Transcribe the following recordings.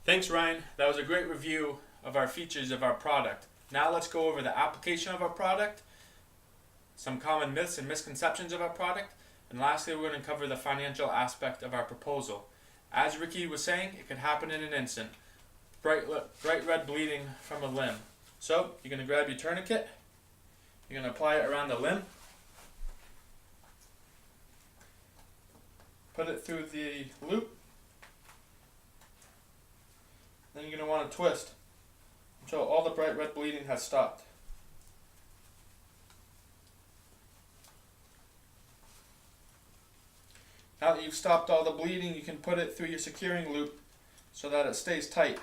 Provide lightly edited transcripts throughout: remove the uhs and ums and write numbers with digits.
Thanks, Ryan. That was a great review of our features of our product. Now let's go over the application of our product, some common myths and misconceptions of our product, and lastly we're going to cover the financial aspect of our proposal. As Ricky was saying, it could happen in an instant. Bright red bleeding from a limb. So you're going to grab your tourniquet, you're going to apply it around the limb, put it through the loop, then you're going to want to twist until all the bright red bleeding has stopped. Now that you've stopped all the bleeding, you can put it through your securing loop so that it stays tight.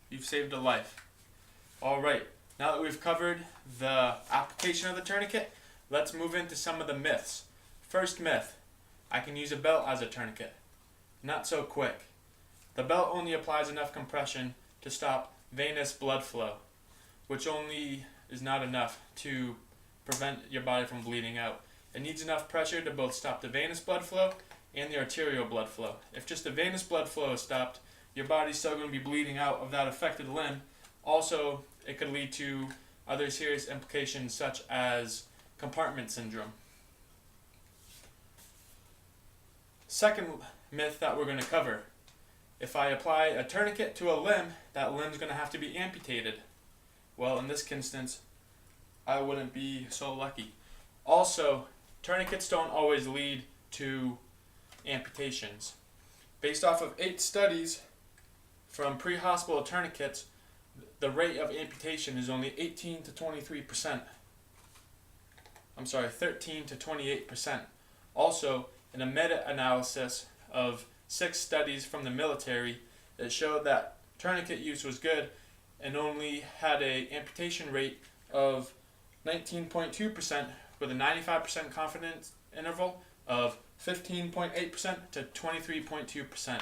You've saved a life. Alright, now that we've covered the application of the tourniquet, let's move into some of the myths. First myth, I can use a belt as a tourniquet. Not so quick. The belt only applies enough compression to stop venous blood flow, which only is not enough to prevent your body from bleeding out. It needs enough pressure to both stop the venous blood flow and the arterial blood flow. If just the venous blood flow is stopped, your body's still going to be bleeding out of that affected limb. Also, it could lead to other serious implications such as compartment syndrome. Second myth that we're going to cover. If I apply a tourniquet to a limb, that limb's going to have to be amputated. Well, in this instance, I wouldn't be so lucky. Also, tourniquets don't always lead to amputations. Based off of 8 studies from pre-hospital tourniquets, the rate of amputation is only 18 to 23%. I'm sorry, 13 to 28%. Also, in a meta-analysis of 6 studies from the military, it showed that tourniquet use was good and only had an amputation rate of 19.2% with a 95% confidence interval of 15.8% to 23.2%.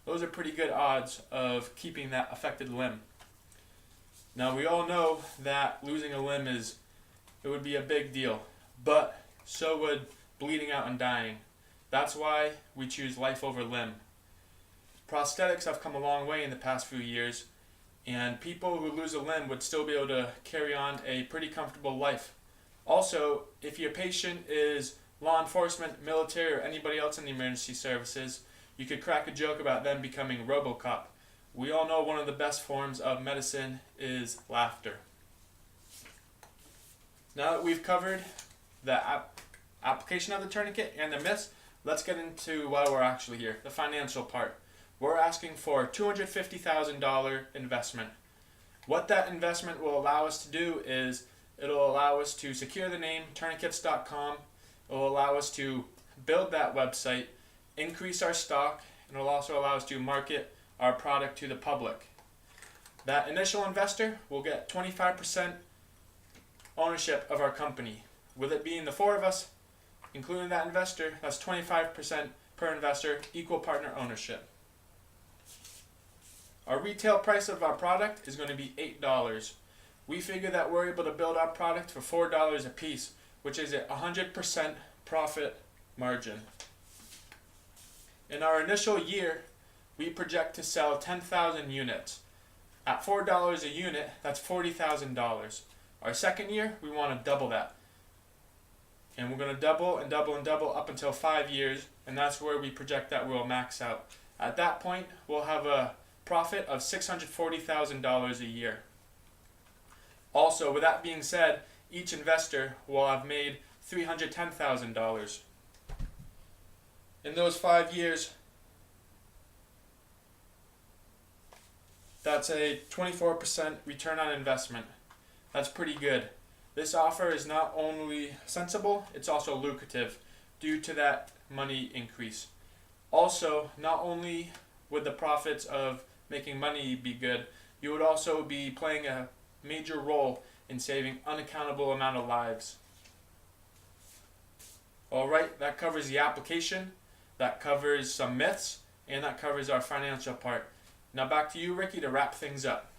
Those are pretty good odds of keeping that affected limb. Now we all know that losing a limb it would be a big deal, but so would bleeding out and dying. That's why we choose life over limb. Prosthetics have come a long way in the past few years, and people who lose a limb would still be able to carry on a pretty comfortable life. Also, if your patient is law enforcement, military, or anybody else in the emergency services, you could crack a joke about them becoming RoboCop. We all know one of the best forms of medicine is laughter. Now that we've covered the application of the tourniquet and the myths, let's get into why we're actually here, the financial part. We're asking for a $250,000 investment. What that investment will allow us to do is it'll allow us to secure the name tourniquets.com. It will allow us to build that website, increase our stock, and it will also allow us to market our product to the public. That initial investor will get 25% ownership of our company. With it being the 4 of us, including that investor, that's 25% per investor, equal partner ownership. Our retail price of our product is going to be $8. We figure that we're able to build our product for $4 a piece, which is a 100% profit margin. In our initial year, we project to sell 10,000 units. At $4 a unit, that's $40,000. Our second year, we want to double that. And we're going to double and double and double up until 5 years, and that's where we project that we'll max out. At that point, we'll have a profit of $640,000 a year. Also, with that being said, each investor will have made $310,000. In those 5 years, that's a 24% return on investment. That's pretty good. This offer is not only sensible, it's also lucrative due to that money increase. Also, not only would the profits of making money be good, you would also be playing a major role in saving unaccountable amount of lives. Alright, that covers the application, that covers some myths, and that covers our financial part. Now back to you, Ricky, to wrap things up.